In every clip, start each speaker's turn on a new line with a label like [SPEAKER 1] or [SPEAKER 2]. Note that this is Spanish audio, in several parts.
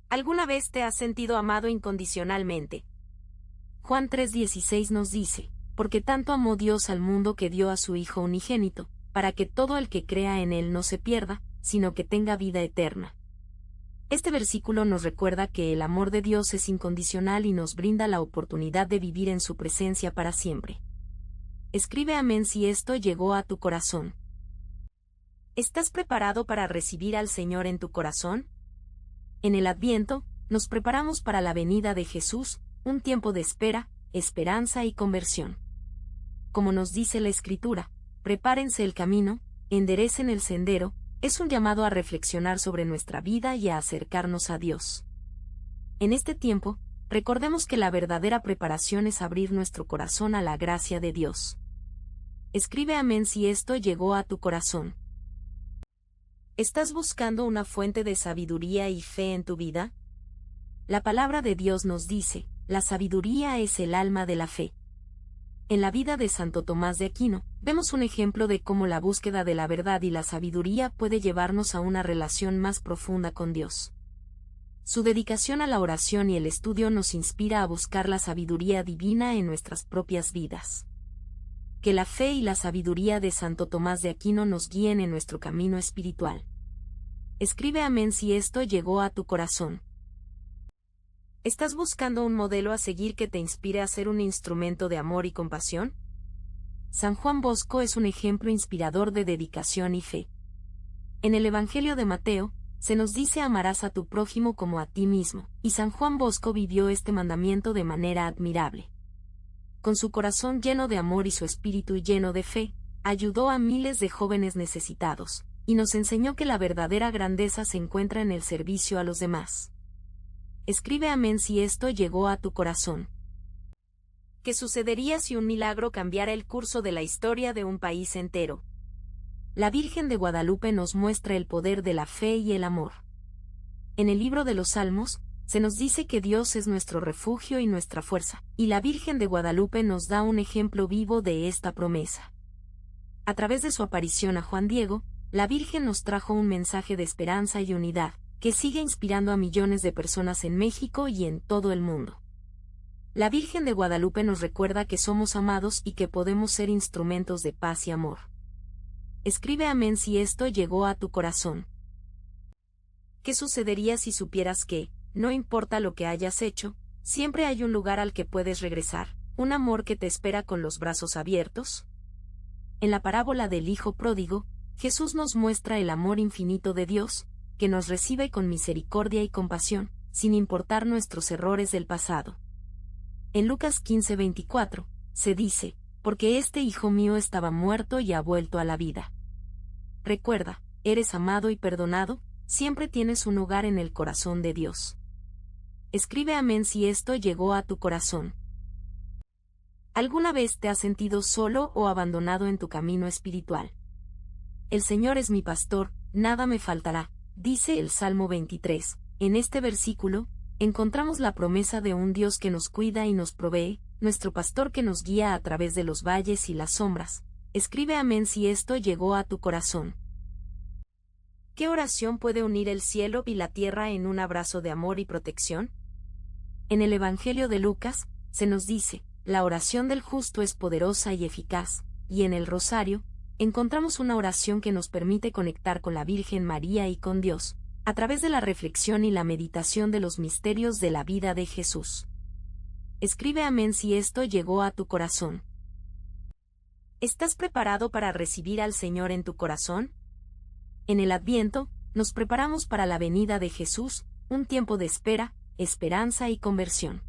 [SPEAKER 1] ¿Alguna vez te has sentido amado incondicionalmente? Juan 3:16 nos dice, porque tanto amó Dios al mundo que dio a su Hijo unigénito, para que todo el que crea en Él no se pierda, sino que tenga vida eterna. Este versículo nos recuerda que el amor de Dios es incondicional y nos brinda la oportunidad de vivir en su presencia para siempre. Escribe amén si esto llegó a tu corazón. ¿Estás preparado para recibir al Señor en tu corazón? En el Adviento, nos preparamos para la venida de Jesús, un tiempo de espera, esperanza y conversión. Como nos dice la Escritura, prepárense el camino, enderecen el sendero, es un llamado a reflexionar sobre nuestra vida y a acercarnos a Dios. En este tiempo, recordemos que la verdadera preparación es abrir nuestro corazón a la gracia de Dios. Escribe amén si esto llegó a tu corazón. ¿Estás buscando una fuente de sabiduría y fe en tu vida? La palabra de Dios nos dice, la sabiduría es el alma de la fe. En la vida de Santo Tomás de Aquino, vemos un ejemplo de cómo la búsqueda de la verdad y la sabiduría puede llevarnos a una relación más profunda con Dios. Su dedicación a la oración y el estudio nos inspira a buscar la sabiduría divina en nuestras propias vidas. Que la fe y la sabiduría de Santo Tomás de Aquino nos guíen en nuestro camino espiritual. Escribe amén si esto llegó a tu corazón. ¿Estás buscando un modelo a seguir que te inspire a ser un instrumento de amor y compasión? San Juan Bosco es un ejemplo inspirador de dedicación y fe. En el Evangelio de Mateo, se nos dice amarás a tu prójimo como a ti mismo, y San Juan Bosco vivió este mandamiento de manera admirable. Con su corazón lleno de amor y su espíritu lleno de fe, ayudó a miles de jóvenes necesitados, y nos enseñó que la verdadera grandeza se encuentra en el servicio a los demás. Escribe amén si esto llegó a tu corazón. ¿Qué sucedería si un milagro cambiara el curso de la historia de un país entero? La Virgen de Guadalupe nos muestra el poder de la fe y el amor. En el libro de los Salmos, se nos dice que Dios es nuestro refugio y nuestra fuerza, y la Virgen de Guadalupe nos da un ejemplo vivo de esta promesa. A través de su aparición a Juan Diego, la Virgen nos trajo un mensaje de esperanza y unidad, que sigue inspirando a millones de personas en México y en todo el mundo. La Virgen de Guadalupe nos recuerda que somos amados y que podemos ser instrumentos de paz y amor. Escribe amén si esto llegó a tu corazón. ¿Qué sucedería si supieras que, no importa lo que hayas hecho, siempre hay un lugar al que puedes regresar, un amor que te espera con los brazos abiertos? En la parábola del Hijo Pródigo, Jesús nos muestra el amor infinito de Dios, que nos recibe con misericordia y compasión, sin importar nuestros errores del pasado. En Lucas 15:24, se dice, porque este hijo mío estaba muerto y ha vuelto a la vida. Recuerda, eres amado y perdonado, siempre tienes un lugar en el corazón de Dios. Escribe amén si esto llegó a tu corazón. ¿Alguna vez te has sentido solo o abandonado en tu camino espiritual? El Señor es mi pastor, nada me faltará, dice el Salmo 23. En este versículo, encontramos la promesa de un Dios que nos cuida y nos provee, nuestro pastor que nos guía a través de los valles y las sombras. Escribe amén si esto llegó a tu corazón. ¿Qué oración puede unir el cielo y la tierra en un abrazo de amor y protección? En el Evangelio de Lucas, se nos dice, la oración del justo es poderosa y eficaz, y en el Rosario, encontramos una oración que nos permite conectar con la Virgen María y con Dios, a través de la reflexión y la meditación de los misterios de la vida de Jesús. Escribe amén si esto llegó a tu corazón. ¿Estás preparado para recibir al Señor en tu corazón? En el Adviento, nos preparamos para la venida de Jesús, un tiempo de espera, esperanza y conversión.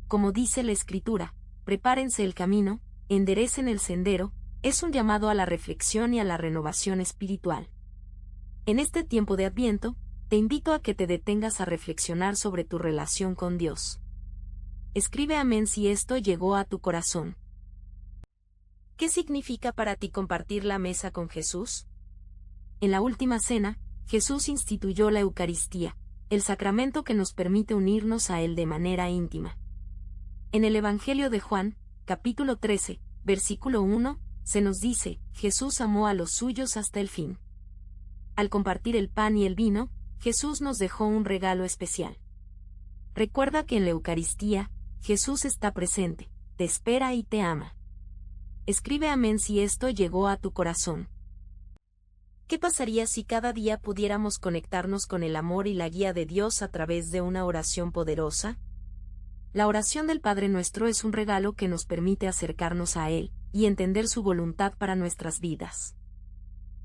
[SPEAKER 1] Como dice la Escritura, prepárense el camino, enderecen el sendero, es un llamado a la reflexión y a la renovación espiritual. En este tiempo de Adviento, te invito a que te detengas a reflexionar sobre tu relación con Dios. Escribe amén si esto llegó a tu corazón. ¿Qué significa para ti compartir la mesa con Jesús? En la última cena, Jesús instituyó la Eucaristía, el sacramento que nos permite unirnos a Él de manera íntima. En el Evangelio de Juan, capítulo 13, versículo 1, se nos dice, Jesús amó a los suyos hasta el fin. Al compartir el pan y el vino, Jesús nos dejó un regalo especial. Recuerda que en la Eucaristía, Jesús está presente, te espera y te ama. Escribe amén si esto llegó a tu corazón. ¿Qué pasaría si cada día pudiéramos conectarnos con el amor y la guía de Dios a través de una oración poderosa? La oración del Padre Nuestro es un regalo que nos permite acercarnos a Él y entender su voluntad para nuestras vidas.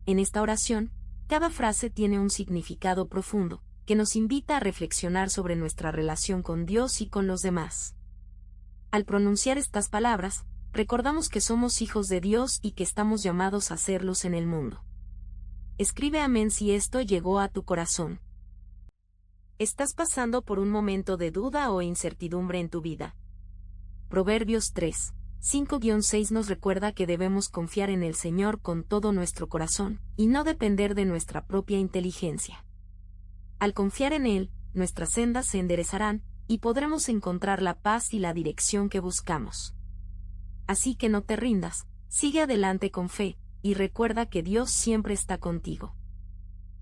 [SPEAKER 1] En esta oración, cada frase tiene un significado profundo, que nos invita a reflexionar sobre nuestra relación con Dios y con los demás. Al pronunciar estas palabras, recordamos que somos hijos de Dios y que estamos llamados a serlos en el mundo. Escribe amén si esto llegó a tu corazón. ¿Estás pasando por un momento de duda o incertidumbre en tu vida? Proverbios 3, 5-6 nos recuerda que debemos confiar en el Señor con todo nuestro corazón, y no depender de nuestra propia inteligencia. Al confiar en Él, nuestras sendas se enderezarán, y podremos encontrar la paz y la dirección que buscamos. Así que no te rindas, sigue adelante con fe, y recuerda que Dios siempre está contigo.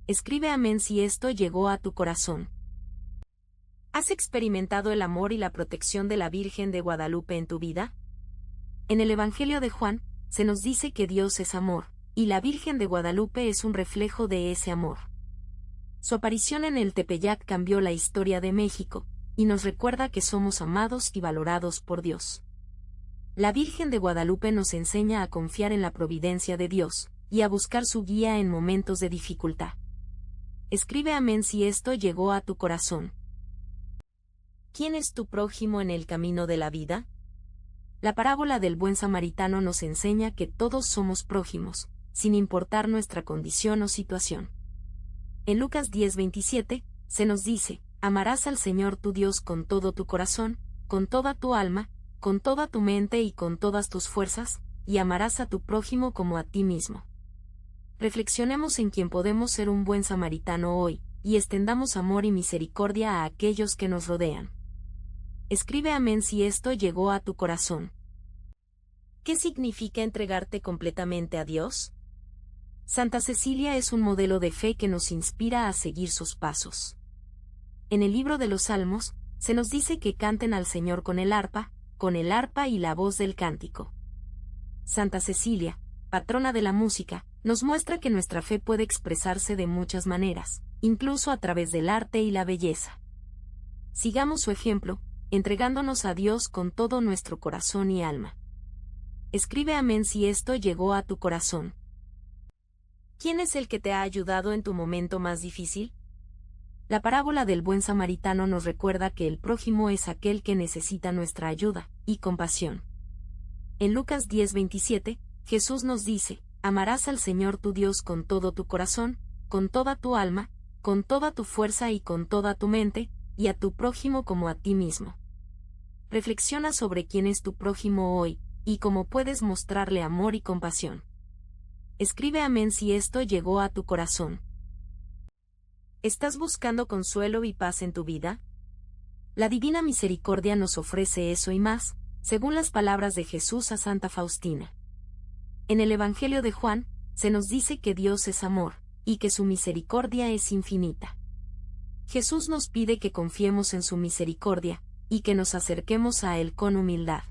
[SPEAKER 1] Escribe amén si esto llegó a tu corazón. ¿Has experimentado el amor y la protección de la Virgen de Guadalupe en tu vida? En el Evangelio de Juan, se nos dice que Dios es amor, y la Virgen de Guadalupe es un reflejo de ese amor. Su aparición en el Tepeyac cambió la historia de México, y nos recuerda que somos amados y valorados por Dios. La Virgen de Guadalupe nos enseña a confiar en la providencia de Dios, y a buscar su guía en momentos de dificultad. Escribe amén si esto llegó a tu corazón. ¿Quién es tu prójimo en el camino de la vida? La parábola del buen samaritano nos enseña que todos somos prójimos, sin importar nuestra condición o situación. En Lucas 10:27, se nos dice, amarás al Señor tu Dios con todo tu corazón, con toda tu alma, con toda tu mente y con todas tus fuerzas, y amarás a tu prójimo como a ti mismo. Reflexionemos en quién podemos ser un buen samaritano hoy, y extendamos amor y misericordia a aquellos que nos rodean. Escribe amén si esto llegó a tu corazón. ¿Qué significa entregarte completamente a Dios? Santa Cecilia es un modelo de fe que nos inspira a seguir sus pasos. En el libro de los Salmos, se nos dice que canten al Señor con el arpa y la voz del cántico. Santa Cecilia, patrona de la música, nos muestra que nuestra fe puede expresarse de muchas maneras, incluso a través del arte y la belleza. Sigamos su ejemplo, entregándonos a Dios con todo nuestro corazón y alma. Escribe amén si esto llegó a tu corazón. ¿Quién es el que te ha ayudado en tu momento más difícil? La parábola del buen samaritano nos recuerda que el prójimo es aquel que necesita nuestra ayuda y compasión. En Lucas 10:27, Jesús nos dice, amarás al Señor tu Dios con todo tu corazón, con toda tu alma, con toda tu fuerza y con toda tu mente, y a tu prójimo como a ti mismo. Reflexiona sobre quién es tu prójimo hoy, y cómo puedes mostrarle amor y compasión. Escribe amén si esto llegó a tu corazón. ¿Estás buscando consuelo y paz en tu vida? La Divina Misericordia nos ofrece eso y más, según las palabras de Jesús a Santa Faustina. En el Evangelio de Juan, se nos dice que Dios es amor, y que su misericordia es infinita. Jesús nos pide que confiemos en su misericordia, y que nos acerquemos a Él con humildad.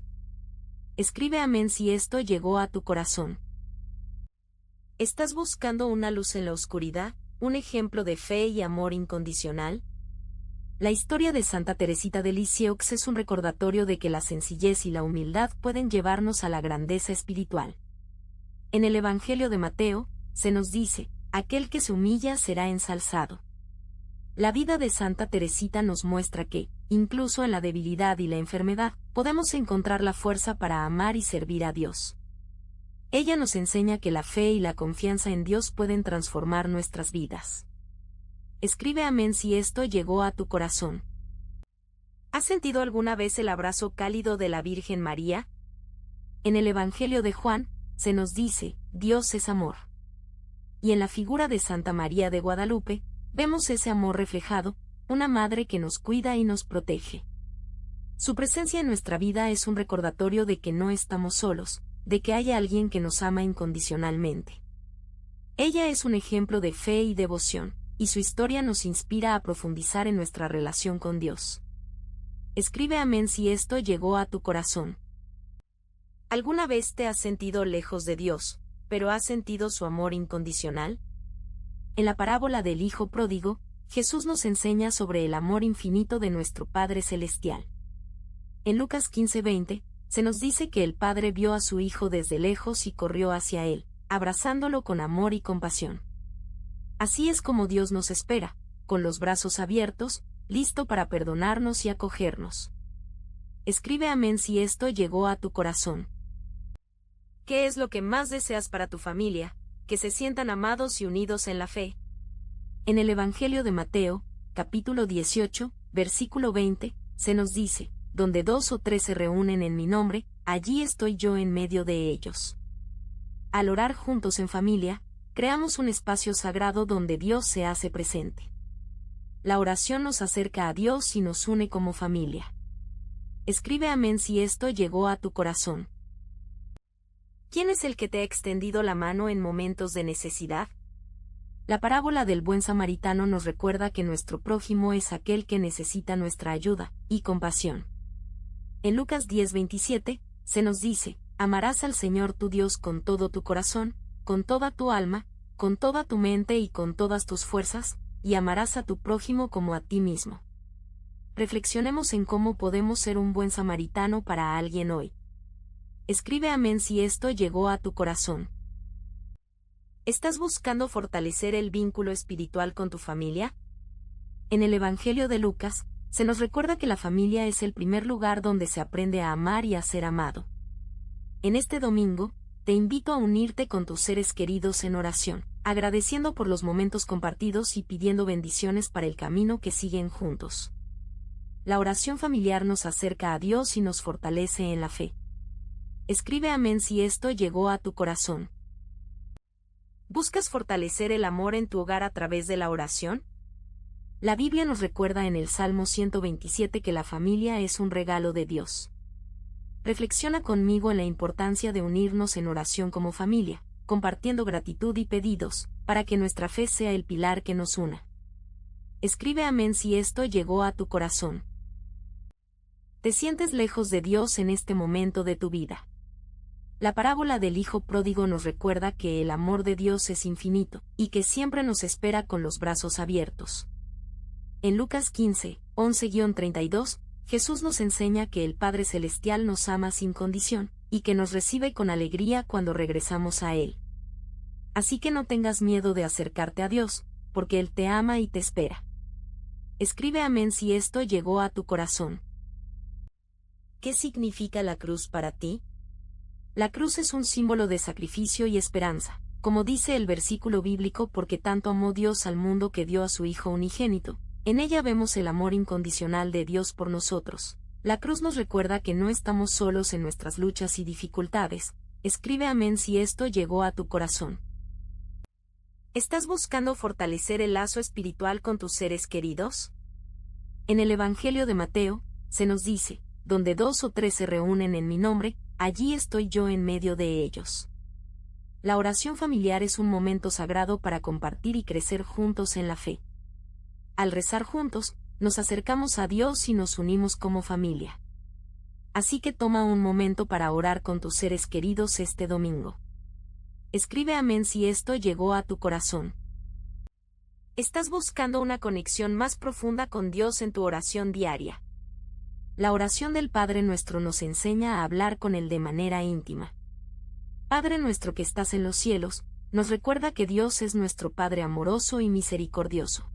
[SPEAKER 1] Escribe amén si esto llegó a tu corazón. ¿Estás buscando una luz en la oscuridad, un ejemplo de fe y amor incondicional? La historia de Santa Teresita de Lisieux es un recordatorio de que la sencillez y la humildad pueden llevarnos a la grandeza espiritual. En el Evangelio de Mateo, se nos dice, aquel que se humilla será ensalzado. La vida de Santa Teresita nos muestra que, incluso en la debilidad y la enfermedad, podemos encontrar la fuerza para amar y servir a Dios. Ella nos enseña que la fe y la confianza en Dios pueden transformar nuestras vidas. Escribe amén si esto llegó a tu corazón. ¿Has sentido alguna vez el abrazo cálido de la Virgen María? En el Evangelio de Juan, se nos dice, Dios es amor. Y en la figura de Santa María de Guadalupe, vemos ese amor reflejado, una madre que nos cuida y nos protege. Su presencia en nuestra vida es un recordatorio de que no estamos solos, de que hay alguien que nos ama incondicionalmente. Ella es un ejemplo de fe y devoción, y su historia nos inspira a profundizar en nuestra relación con Dios. Escribe amén si esto llegó a tu corazón. ¿Alguna vez te has sentido lejos de Dios, pero has sentido su amor incondicional? En la parábola del Hijo Pródigo, Jesús nos enseña sobre el amor infinito de nuestro Padre Celestial. En Lucas 15:20, se nos dice que el Padre vio a su Hijo desde lejos y corrió hacia él, abrazándolo con amor y compasión. Así es como Dios nos espera, con los brazos abiertos, listo para perdonarnos y acogernos. Escribe amén si esto llegó a tu corazón. ¿Qué es lo que más deseas para tu familia? Que se sientan amados y unidos en la fe. En el Evangelio de Mateo, capítulo 18, versículo 20, se nos dice, donde 2 o 3 se reúnen en mi nombre, allí estoy yo en medio de ellos. Al orar juntos en familia, creamos un espacio sagrado donde Dios se hace presente. La oración nos acerca a Dios y nos une como familia. Escribe amén si esto llegó a tu corazón. ¿Quién es el que te ha extendido la mano en momentos de necesidad? La parábola del buen samaritano nos recuerda que nuestro prójimo es aquel que necesita nuestra ayuda y compasión. En Lucas 10:27, se nos dice, amarás al Señor tu Dios con todo tu corazón, con toda tu alma, con toda tu mente y con todas tus fuerzas, y amarás a tu prójimo como a ti mismo. Reflexionemos en cómo podemos ser un buen samaritano para alguien hoy. Escribe amén si esto llegó a tu corazón. ¿Estás buscando fortalecer el vínculo espiritual con tu familia? En el Evangelio de Lucas, se nos recuerda que la familia es el primer lugar donde se aprende a amar y a ser amado. En este domingo, te invito a unirte con tus seres queridos en oración, agradeciendo por los momentos compartidos y pidiendo bendiciones para el camino que siguen juntos. La oración familiar nos acerca a Dios y nos fortalece en la fe. Escribe amén si esto llegó a tu corazón. ¿Buscas fortalecer el amor en tu hogar a través de la oración? La Biblia nos recuerda en el Salmo 127 que la familia es un regalo de Dios. Reflexiona conmigo en la importancia de unirnos en oración como familia, compartiendo gratitud y pedidos, para que nuestra fe sea el pilar que nos una. Escribe amén si esto llegó a tu corazón. ¿Te sientes lejos de Dios en este momento de tu vida? La parábola del Hijo Pródigo nos recuerda que el amor de Dios es infinito, y que siempre nos espera con los brazos abiertos. En Lucas 15, 11-32, Jesús nos enseña que el Padre Celestial nos ama sin condición, y que nos recibe con alegría cuando regresamos a Él. Así que no tengas miedo de acercarte a Dios, porque Él te ama y te espera. Escribe amén si esto llegó a tu corazón. ¿Qué significa la cruz para ti? La cruz es un símbolo de sacrificio y esperanza, como dice el versículo bíblico, porque tanto amó Dios al mundo que dio a su Hijo unigénito. En ella vemos el amor incondicional de Dios por nosotros. La cruz nos recuerda que no estamos solos en nuestras luchas y dificultades. Escribe amén si esto llegó a tu corazón. ¿Estás buscando fortalecer el lazo espiritual con tus seres queridos? En el Evangelio de Mateo, se nos dice, donde 2 o 3 se reúnen en mi nombre, allí estoy yo en medio de ellos. La oración familiar es un momento sagrado para compartir y crecer juntos en la fe. Al rezar juntos, nos acercamos a Dios y nos unimos como familia. Así que toma un momento para orar con tus seres queridos este domingo. Escribe amén si esto llegó a tu corazón. ¿Estás buscando una conexión más profunda con Dios en tu oración diaria? La oración del Padre Nuestro nos enseña a hablar con Él de manera íntima. Padre nuestro que estás en los cielos, nos recuerda que Dios es nuestro Padre amoroso y misericordioso.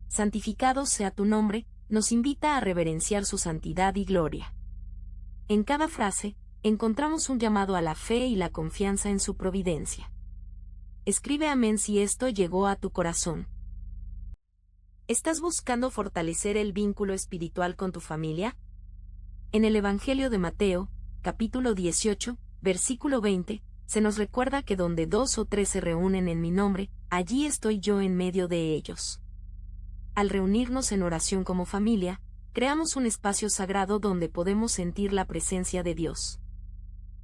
[SPEAKER 1] Santificado sea tu nombre, nos invita a reverenciar su santidad y gloria. En cada frase, encontramos un llamado a la fe y la confianza en su providencia. Escribe amén si esto llegó a tu corazón. ¿Estás buscando fortalecer el vínculo espiritual con tu familia? En el Evangelio de Mateo, capítulo 18, versículo 20, se nos recuerda que donde 2 o 3 se reúnen en mi nombre, allí estoy yo en medio de ellos. Al reunirnos en oración como familia, creamos un espacio sagrado donde podemos sentir la presencia de Dios.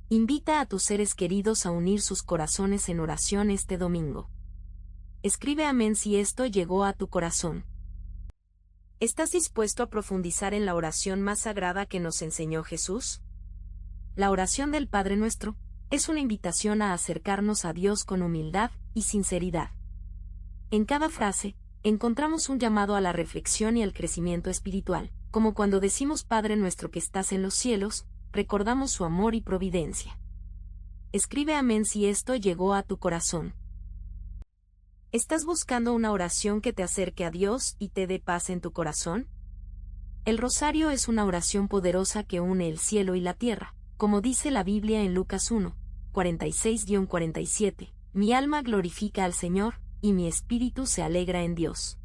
[SPEAKER 1] Invita a tus seres queridos a unir sus corazones en oración este domingo. Escribe amén si esto llegó a tu corazón. ¿Estás dispuesto a profundizar en la oración más sagrada que nos enseñó Jesús? La oración del Padre Nuestro es una invitación a acercarnos a Dios con humildad y sinceridad. En cada frase, encontramos un llamado a la reflexión y al crecimiento espiritual, como cuando decimos Padre Nuestro que estás en los cielos, recordamos su amor y providencia. Escribe amén si esto llegó a tu corazón. ¿Estás buscando una oración que te acerque a Dios y te dé paz en tu corazón? El rosario es una oración poderosa que une el cielo y la tierra, como dice la Biblia en Lucas 1, 46-47, mi alma glorifica al Señor, y mi espíritu se alegra en Dios.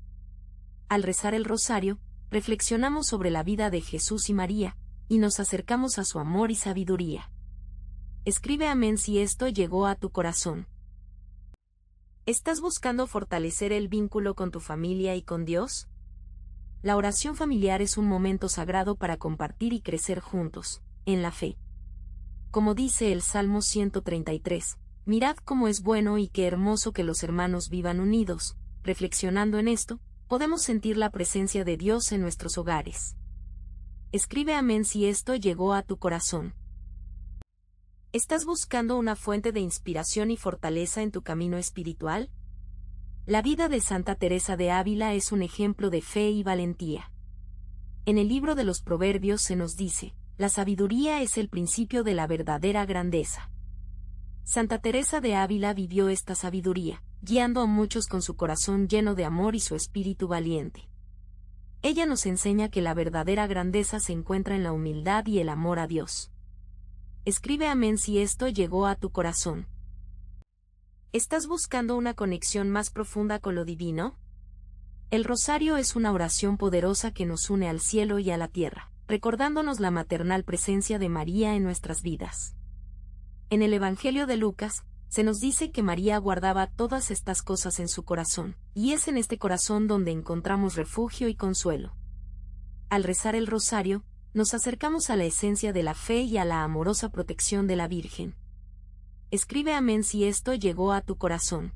[SPEAKER 1] Al rezar el rosario, reflexionamos sobre la vida de Jesús y María, y nos acercamos a su amor y sabiduría. Escribe amén si esto llegó a tu corazón. ¿Estás buscando fortalecer el vínculo con tu familia y con Dios? La oración familiar es un momento sagrado para compartir y crecer juntos, en la fe. Como dice el Salmo 133, mirad cómo es bueno y qué hermoso que los hermanos vivan unidos. Reflexionando en esto, podemos sentir la presencia de Dios en nuestros hogares. Escribe amén si esto llegó a tu corazón. ¿Estás buscando una fuente de inspiración y fortaleza en tu camino espiritual? La vida de Santa Teresa de Ávila es un ejemplo de fe y valentía. En el libro de los Proverbios se nos dice, la sabiduría es el principio de la verdadera grandeza. Santa Teresa de Ávila vivió esta sabiduría, guiando a muchos con su corazón lleno de amor y su espíritu valiente. Ella nos enseña que la verdadera grandeza se encuentra en la humildad y el amor a Dios. Escribe amén si esto llegó a tu corazón. ¿Estás buscando una conexión más profunda con lo divino? El rosario es una oración poderosa que nos une al cielo y a la tierra, recordándonos la maternal presencia de María en nuestras vidas. En el Evangelio de Lucas, se nos dice que María guardaba todas estas cosas en su corazón, y es en este corazón donde encontramos refugio y consuelo. Al rezar el rosario, nos acercamos a la esencia de la fe y a la amorosa protección de la Virgen. Escribe amén si esto llegó a tu corazón.